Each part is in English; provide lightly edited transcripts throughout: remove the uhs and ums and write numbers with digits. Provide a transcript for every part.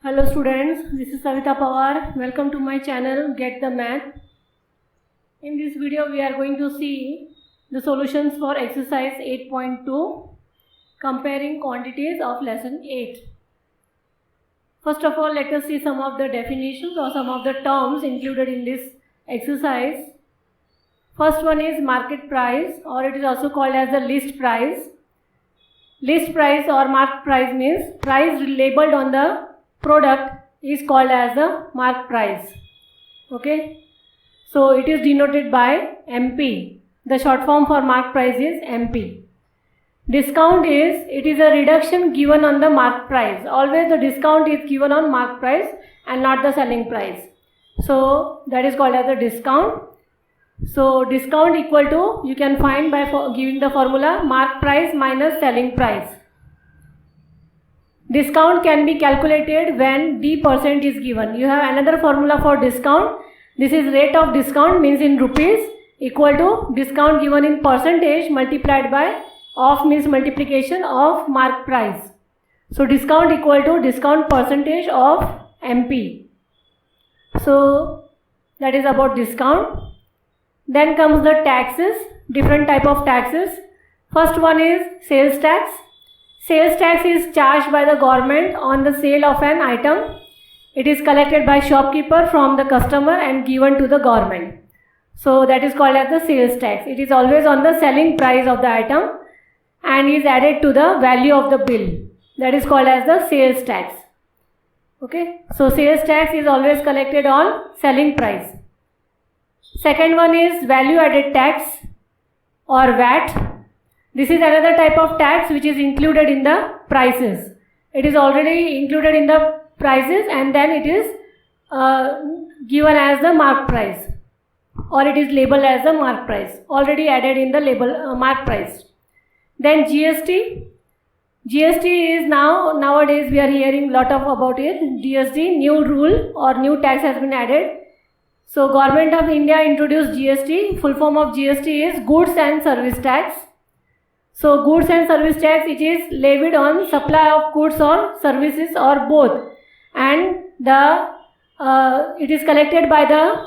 Hello students, this is Savita Pawar. Welcome to my channel Get the Math. In this video we are going to see the solutions for exercise 8.2 comparing quantities of lesson 8. First of all, let us see some of the definitions or some of the terms included in this exercise. First one is market price, or it is also called as the list price. List price or market price means price labeled on the product is called as the mark price. Okay, so it is denoted by MP. The short form for mark price is MP. Discount is, it is a reduction given on the mark price. Always the discount is given on mark price and not the selling price. So that is called as a discount. So discount equal to, you can find by giving the formula mark price minus selling price. Discount can be calculated when D% is given. You have another formula for discount. This is rate of discount, means in rupees, equal to discount given in percentage multiplied by of means multiplication of mark price. So discount equal to discount percentage of MP. So that is about discount. Then comes the taxes, different type of taxes. First one is sales tax. Sales tax is charged by the government on the sale of an item. It is collected by shopkeeper from the customer and given to the government. So that is called as the sales tax. It is always on the selling price of the item and is added to the value of the bill. That is called as the sales tax. Okay, so sales tax is always collected on selling price. Second one is value added tax or VAT. This is another type of tax which is included in the prices. It is already included in the prices and then it is given as the mark price, or it is labeled as the mark price, already added in the label mark price. Then GST. GST is nowadays we are hearing lot of about it. GST, new rule or new tax has been added. So Government of India introduced GST. Full form of GST is goods and service tax. So goods and service tax, it is levied on supply of goods or services or both, and it is collected by the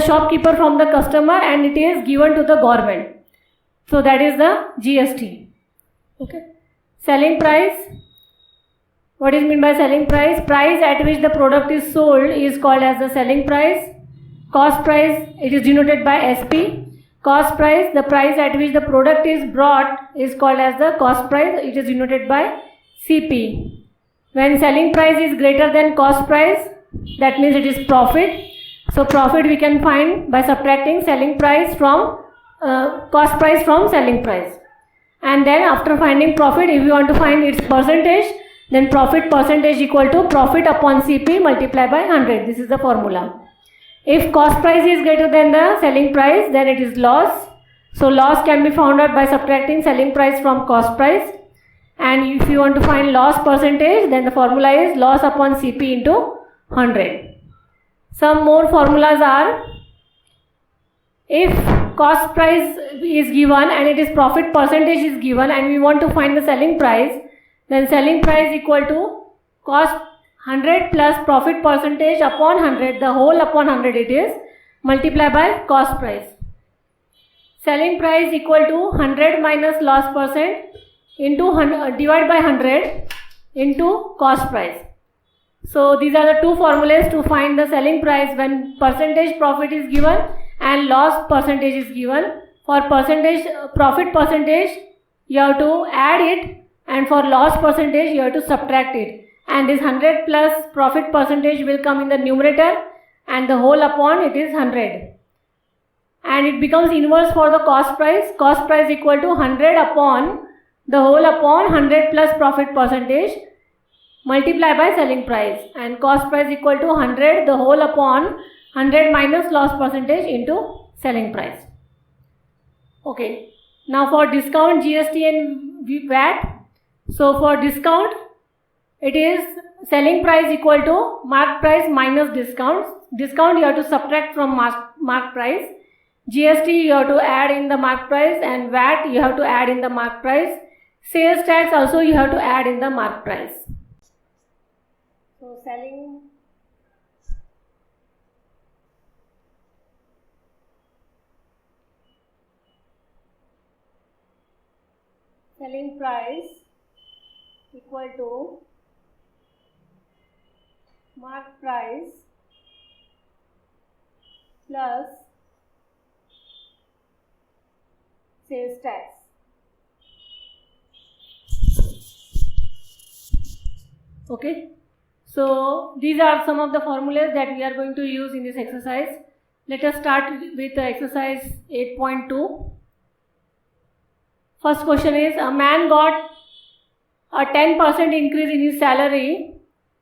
shopkeeper from the customer and it is given to the government. So that is the GST. Okay. Selling price. What is meant by selling price? Price at which the product is sold is called as the selling price. Cost price, it is denoted by SP. Cost price, the price at which the product is brought is called as the cost price. It is denoted by CP. When selling price is greater than cost price, that means it is profit. So profit we can find by subtracting selling price from cost price from selling price. And then after finding profit, if you want to find its percentage, then profit percentage equal to profit upon CP multiplied by 100. This is the formula. If cost price is greater than the selling price, then it is loss. So loss can be found out by subtracting selling price from cost price. And if you want to find loss percentage, then the formula is loss upon CP into 100. Some more formulas are, if cost price is given and it is profit percentage is given and we want to find the selling price, then selling price equal to cost 100 plus profit percentage upon 100, the whole upon 100 it is, multiplied by cost price. Selling price equal to 100 minus loss percent into divide by 100 into cost price. So these are the two formulas to find the selling price when percentage profit is given and loss percentage is given. For percentage profit percentage you have to add it, and for loss percentage you have to subtract it. And this 100 plus profit percentage will come in the numerator and the whole upon it is 100. And it becomes inverse for the cost price. Cost price equal to 100 upon the whole upon 100 plus profit percentage multiplied by selling price. And cost price equal to 100 the whole upon 100 minus loss percentage into selling price. Okay. Now for discount, GST and VAT. So for discount, it is selling price equal to mark price minus discount. Discount you have to subtract from mark price. GST you have to add in the mark price, and VAT you have to add in the mark price. Sales tax also you have to add in the mark price. So selling price equal to mark price plus sales tax. Okay, so these are some of the formulas that we are going to use in this exercise. Let us start with exercise 8.2. First question is, a man got a 10% increase in his salary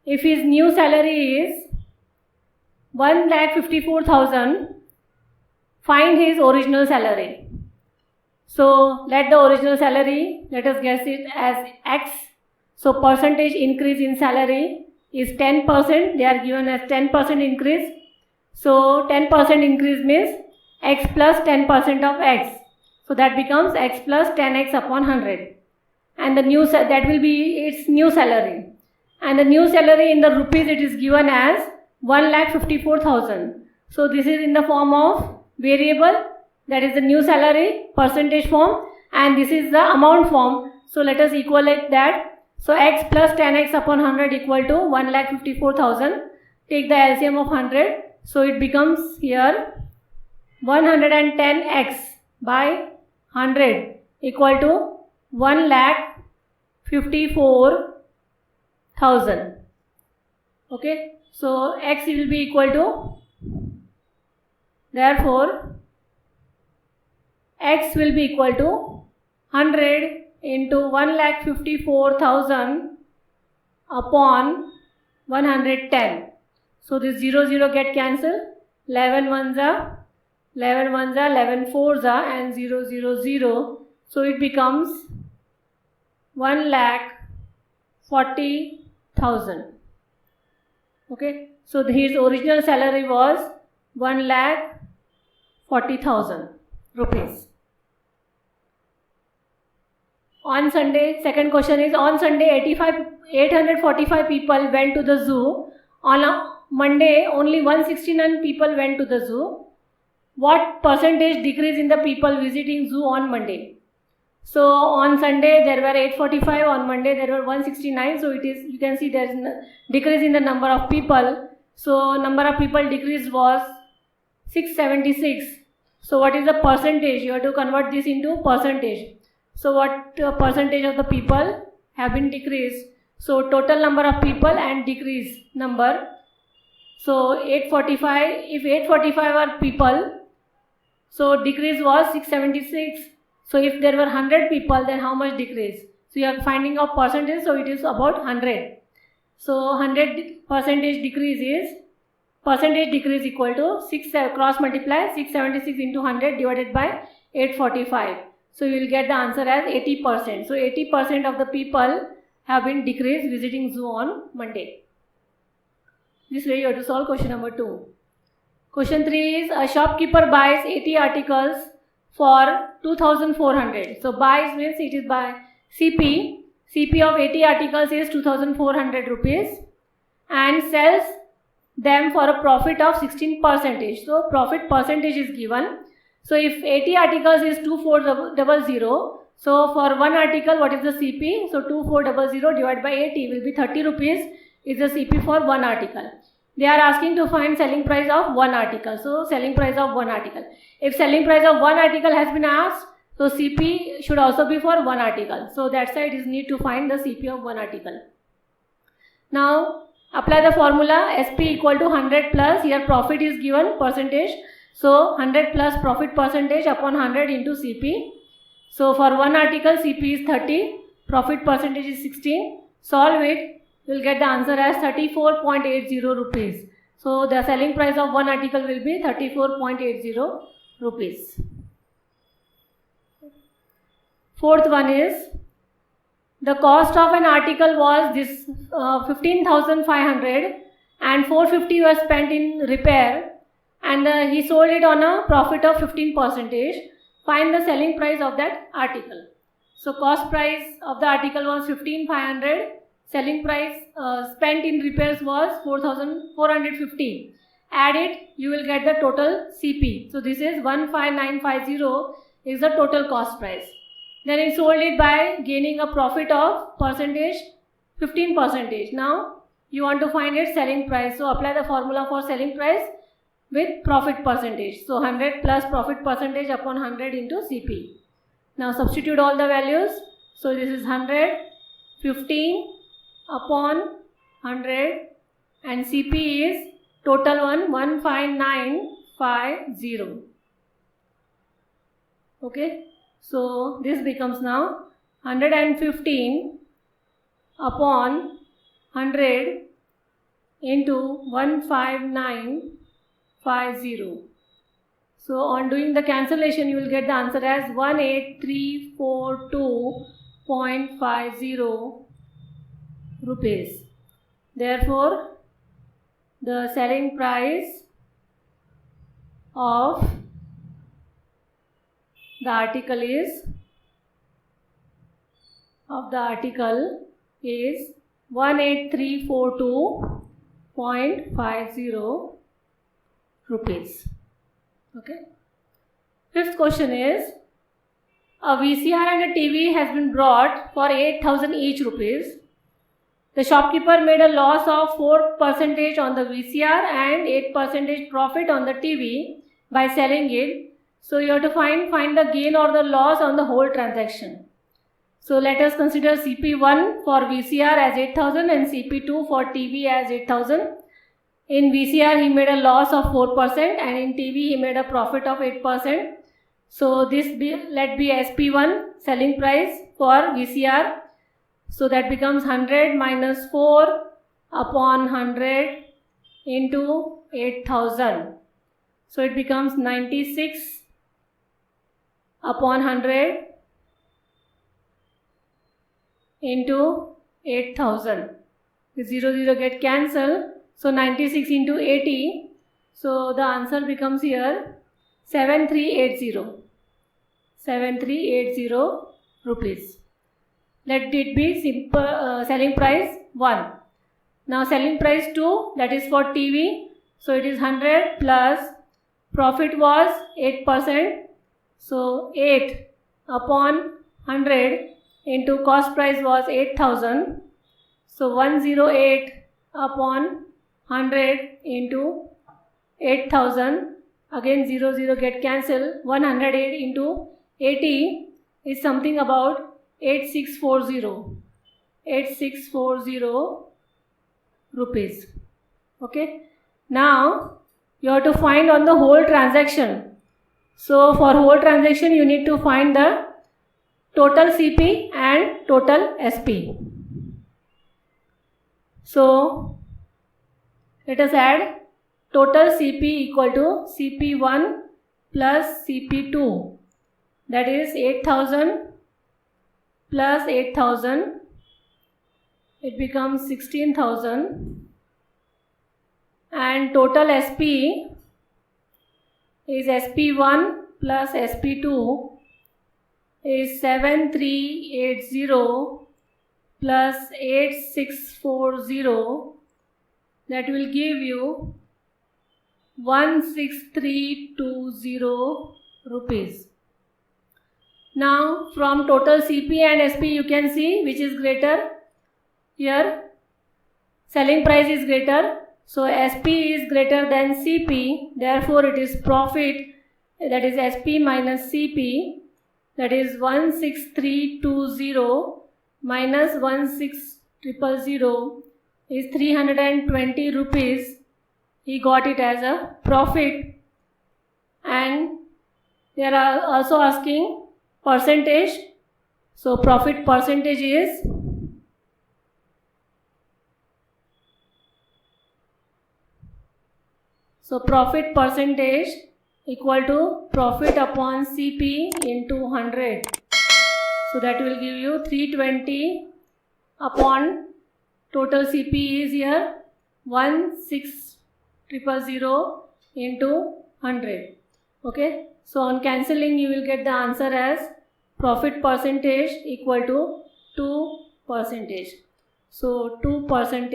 if his new salary is 1,54,000. Find his original salary. So let the original salary, let us guess it as X. So percentage increase in salary is 10%. They are given as 10% increase. So 10% increase means X plus 10% of X. So that becomes X plus 10X upon 100. And the new, that will be its new salary. And the new salary in the rupees, it is given as 1,54,000. So this is in the form of variable, that is the new salary, percentage form, and this is the amount form. So let us equate that. So X plus 10X upon 100 equal to 1,54,000. Take the LCM of 100. So it becomes here 110X by 100 equal to 1,54,000. Okay, so X will be equal to, therefore X will be equal to 100 into 1,54,000 upon 110. So this 0 0 get cancelled. 11 ones are 11 ones are 11 fours are and 0 0 0. So it becomes 1,40,000. Okay, so his original salary was 1,40,000 rupees. On Sunday, second question is, on Sunday 845 people went to the zoo. On a Monday only 169 people went to the zoo. What percentage decrease in the people visiting zoo on Monday? So on Sunday there were 845, on Monday there were 169. So it is, you can see there is decrease in the number of people. So number of people decreased was 676. So what is the percentage? You have to convert this into percentage. So what percentage of the people have been decreased? So total number of people and decrease number. So 845, if 845 are people, so decrease was 676. So if there were 100 people, then how much decrease? So you are finding out percentage, so it is about 100. So 100 percentage decrease is, percentage decrease equal to 6 cross multiply 676 into 100 divided by 845. So you will get the answer as 80%. So 80% of the people have been decreased visiting zoo on Monday. This way you have to solve question number 2. Question 3 is, a shopkeeper buys 80 articles for 2,400. So buys means it is by CP. CP of 80 articles is 2,400 rupees and sells them for a profit of 16%. So profit percentage is given. So if 80 articles is 2400, so for one article what is the CP? So 2400 divided by 80 will be 30 rupees is the CP for one article. They are asking to find selling price of one article. So selling price of one article. If selling price of one article has been asked, so CP should also be for one article. So that's why it is need to find the CP of one article. Now apply the formula SP equal to 100 plus, here profit is given percentage. So 100 plus profit percentage upon 100 into CP. So for one article CP is 30, profit percentage is 16. Solve it, you will get the answer as 34.80 rupees. So the selling price of one article will be 34.80 rupees. Fourth one is, the cost of an article was this 15,500 and 450 was spent in repair, and he sold it on a profit of 15%. Find the selling price of that article. So cost price of the article was 15,500 selling price spent in repairs was 4,450. Add it, you will get the total CP. So this is 15950 is the total cost price. Then he sold it by gaining a profit of percentage 15%. Now you want to find its selling price. So apply the formula for selling price with profit percentage. So 100 plus profit percentage upon 100 into CP. Now substitute all the values. So this is 100, 15 upon 100 and CP is total 15950. Okay. So this becomes now 115 upon 100 into 15950. So on doing the cancellation, you will get the answer as 18342.50 rupees. Therefore, the selling price of the article is 18342.50 rupees. Okay. Fifth question is, a VCR and a TV has been brought for 8,000 each rupees. The shopkeeper made a loss of 4% on the VCR and 8% profit on the TV by selling it. So you have to find the gain or the loss on the whole transaction. So let us consider CP1 for VCR as 8,000 and CP2 for TV as 8,000. In VCR he made a loss of 4% and in TV he made a profit of 8%. So this let be SP1 selling price for VCR. So that becomes 100 minus 4 upon 100 into 8,000. So it becomes 96 upon 100 into 8,000. The 0 get cancelled. So 96 into 80. So the answer becomes here 7380. 7380 rupees. Let it be simple selling price 1. Now selling price 2, that is for TV. So it is 100 plus profit was 8%. So 8 upon 100 into cost price was 8,000. So 108 upon 100 into 8,000. Again 0 get cancelled. 108 into 80 is something about 8640. 8640 rupees. Okay. Now you have to find on the whole transaction. So for whole transaction you need to find the total CP and total SP. So let us add total CP equal to CP1 plus CP2, that is 8,000 plus 8,000, it becomes 16,000, and total SP is SP1 plus SP2 is 7380 plus 8640, that will give you 16320 rupees. Now from total CP and SP you can see which is greater. Here selling price is greater, so SP is greater than CP, therefore it is profit, that is SP minus CP, that is 16320 minus 16000 is 320 rupees. He got it as a profit. And they are also asking percentage. So profit percentage is equal to profit upon CP into 100. So that will give you 320 upon total CP is here 16000 into 100. Okay. So on cancelling you will get the answer as profit percentage equal to 2%. So 2%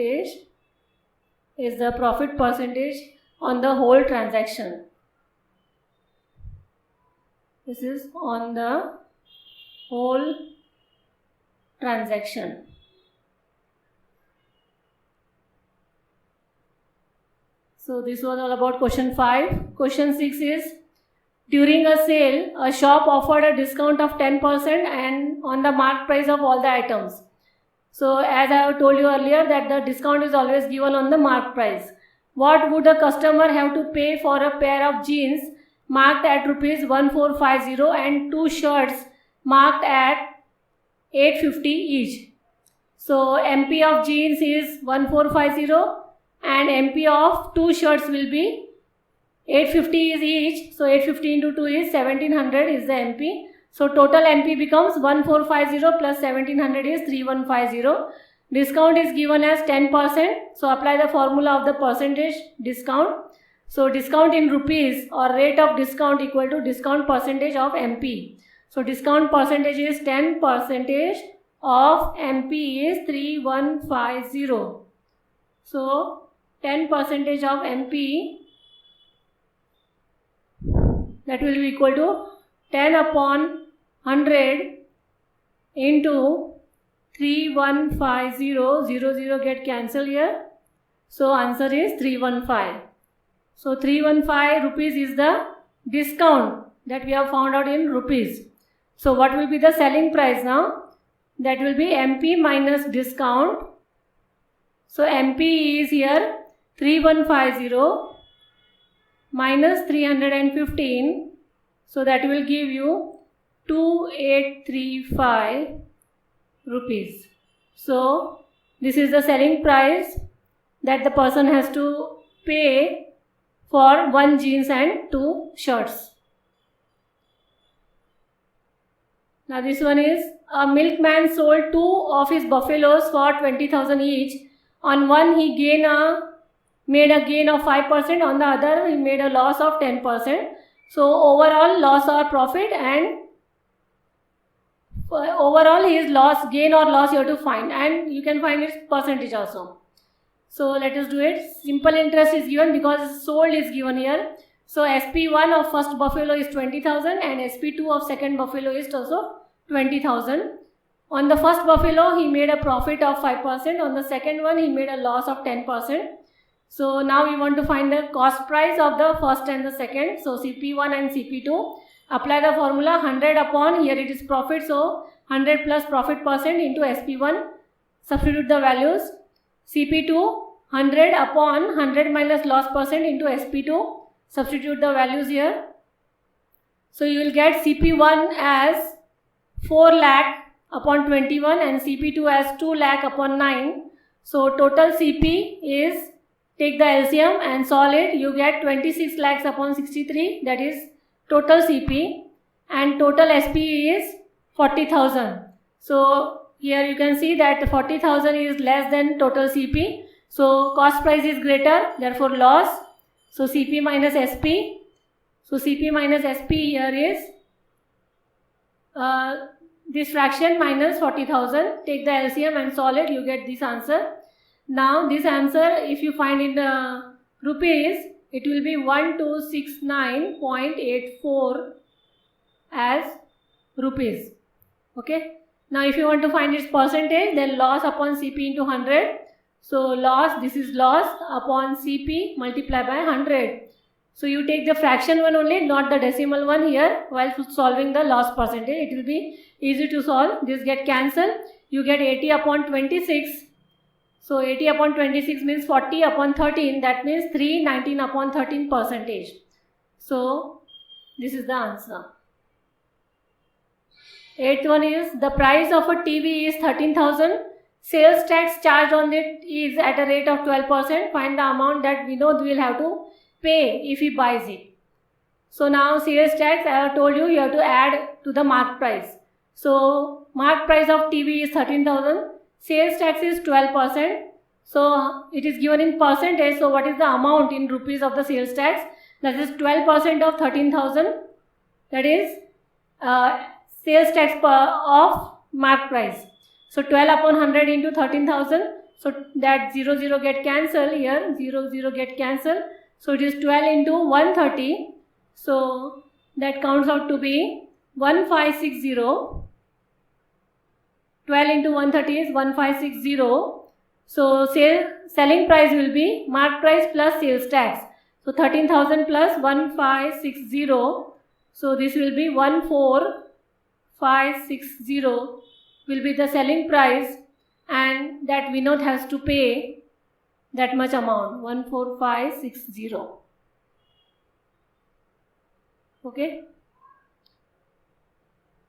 is the profit percentage on the whole transaction. This is on the whole transaction. So this was all about question 5. Question 6 is, during a sale, a shop offered a discount of 10% and on the marked price of all the items. So as I have told you earlier that the discount is always given on the marked price. What would the customer have to pay for a pair of jeans marked at rupees 1450 and 2 shirts marked at 850 each? So MP of jeans is 1450 and MP of 2 shirts will be 850 is each. So 850 into 2 is 1700 is the MP. So total MP becomes 1450 plus 1700 is 3150. Discount is given as 10%. So apply the formula of the percentage discount. So discount in rupees or rate of discount equal to discount percentage of MP. So discount percentage is 10% of MP is 3150. So 10% of MP, that will be equal to 10 upon 100 into 3150, 00 get cancelled here. So answer is 315. So 315 rupees is the discount that we have found out in rupees. So what will be the selling price now? That will be MP minus discount. So MP is here 3150 minus 315. So that will give you 2835 rupees. So this is the selling price that the person has to pay for 1 jeans and 2 shirts. Now this one is, a milkman sold 2 of his buffaloes for 20,000 each. On one he made a gain of 5%, on the other he made a loss of 10%. So overall loss or profit, and overall his loss, gain or loss you have to find, and you can find its percentage also. So let us do it. Simple interest is given because sold is given here. So SP1 of first buffalo is 20,000 and SP2 of second buffalo is also 20,000. On the first buffalo he made a profit of 5%, on the second one he made a loss of 10%. So now we want to find the cost price of the first and the second. So CP1 and CP2. Apply the formula 100 upon, here it is profit, so 100 plus profit percent into SP1. Substitute the values. CP2 100 upon 100 minus loss percent into SP2. Substitute the values here. So you will get CP1 as 4 lakh upon 21 and CP2 as 2 lakh upon 9. So total CP is, take the LCM and solve it, you get 26 lakhs upon 63, that is total CP, and total SP is 40,000. So here you can see that 40,000 is less than total CP. So cost price is greater, therefore loss. So CP minus SP. So CP minus SP here is this fraction minus 40,000. Take the LCM and solve it, you get this answer. Now this answer, if you find in the rupees, it will be 1269.84 as rupees. Okay. Now if you want to find its percentage, then loss upon CP into 100. So loss, this is loss upon CP multiplied by 100. So you take the fraction one only, not the decimal one here while solving the loss percentage. It will be easy to solve. This get cancelled. You get 80 upon 26. So 80 upon 26 means 40 upon 13. That means 319 upon 13 percentage. So this is the answer. 8th one is, the price of a TV is 13,000. Sales tax charged on it is at a rate of 12%. Find the amount that we know we will have to pay if he buys it. So now sales tax, I have told you, you have to add to the mark price. So mark price of TV is 13,000. Sales tax is 12%. So it is given in percentage. So what is the amount in rupees of the sales tax? That is 12% of 13,000. That is sales tax of mark price. So 12 upon 100 into 13,000. So that 0 get cancelled here. 0 get cancelled. So it is 12 into 130. So that comes out to be 1560. 12 into 130 is 1560. So selling price will be mark price plus sales tax. So 13,000 plus 1560. So this will be 14560 will be the selling price, and that Vinod has to pay that much amount, 14560. Okay.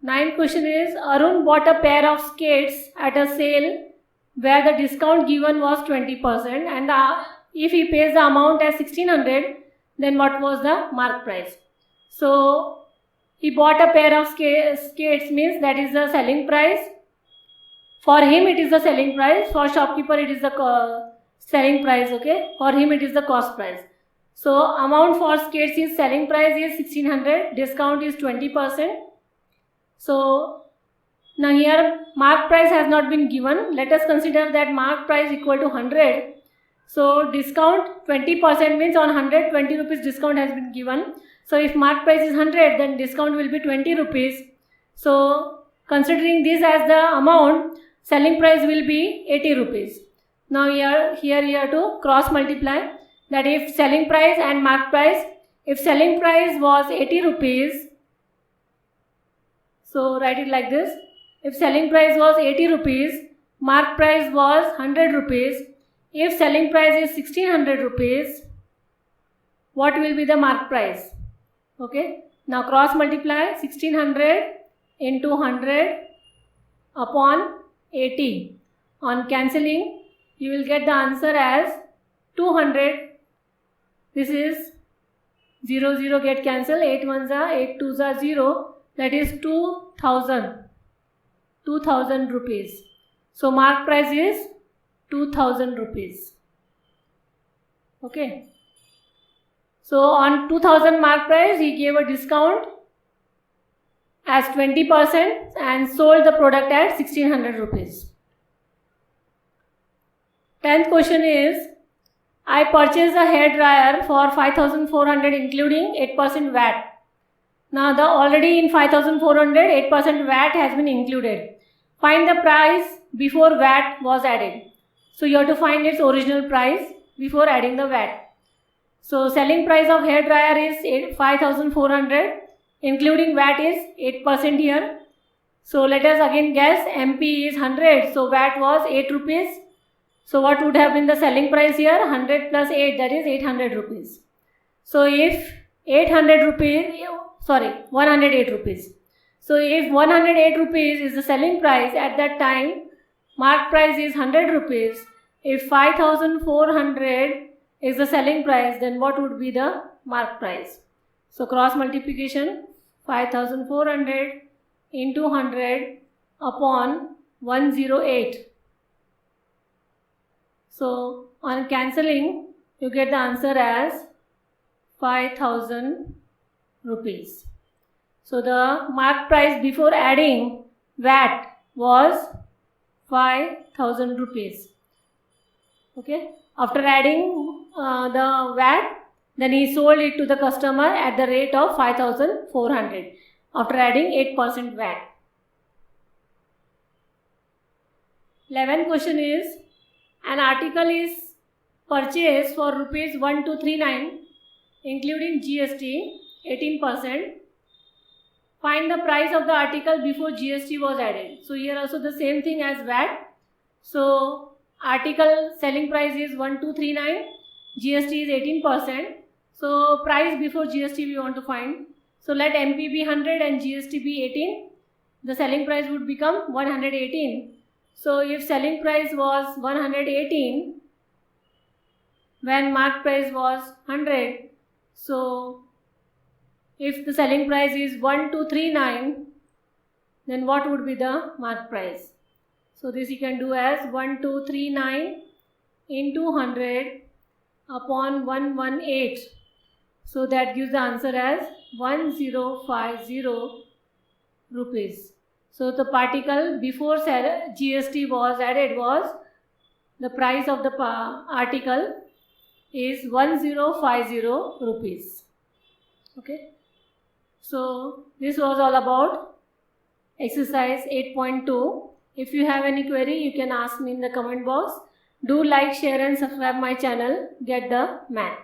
9th question is, Arun bought a pair of skates at a sale where the discount given was 20%, and if he pays the amount as 1600, then what was the mark price? So he bought a pair of skates means that is the selling price. For him it is the selling price, for shopkeeper it is the selling price, okay? For him it is the cost price. So amount for skates is selling price is 1600, discount is 20%. So now here mark price has not been given. Let us consider that mark price equal to 100. So discount 20% means on 100 20 rupees discount has been given. So if mark price is 100, then discount will be 20 rupees. So considering this as the amount, selling price will be 80 rupees. Now here you have to cross multiply, that if selling price and mark price, if selling price was 80 rupees, so write it like this, if selling price was 80 rupees, mark price was 100 rupees, if selling price is 1600 rupees, what will be the mark price? Okay, now cross multiply 1600 into 100 upon 80. On cancelling, you will get the answer as 200. This is 0 get cancelled, 8 1s are 8 2s are 0, that is 2000 rupees. So mark price is 2000 rupees. Okay. So on 2000 mark price, he gave a discount as 20% and sold the product at 1600 rupees. 10th question is, I purchased a hair dryer for 5400 including 8% VAT. Now already in 5400 8% VAT has been included. Find the price before VAT was added. So you have to find its original price before adding the VAT. So selling price of hair dryer is 5400, including VAT is 8% here. So let us again guess, MP is 100, so VAT was 8 rupees. So what would have been the selling price here? 100 plus 8, that is 800 rupees. So if 108 rupees. So if 108 rupees is the selling price at that time, mark price is 100 rupees. If 5400 is the selling price, then what would be the mark price? So cross multiplication, 5400 into 100 upon 108. So on cancelling, you get the answer as 5000 rupees. So the mark price before adding VAT was 5000 rupees. Okay. After adding the VAT, then he sold it to the customer at the rate of 5400 after adding 8% VAT. 11th question is, an article is purchased for rupees 1239 including GST 18%. Find the price of the article before GST was added. So here also the same thing as VAT. So article selling price is 1239, GST is 18%. So price before GST we want to find. So let MP be 100 and GST be 18. The selling price would become 118. So if selling price was 118 when mark price was 100, so if the selling price is 1239, then what would be the mark price? So this you can do as 1239 into 100 upon 118. So that gives the answer as 1050 rupees. So the particle before GST was added was the price of the article is 1050 rupees. Okay. So this was all about exercise 8.2. If you have any query, you can ask me in the comment box. Do like, share and subscribe my channel. Get the math.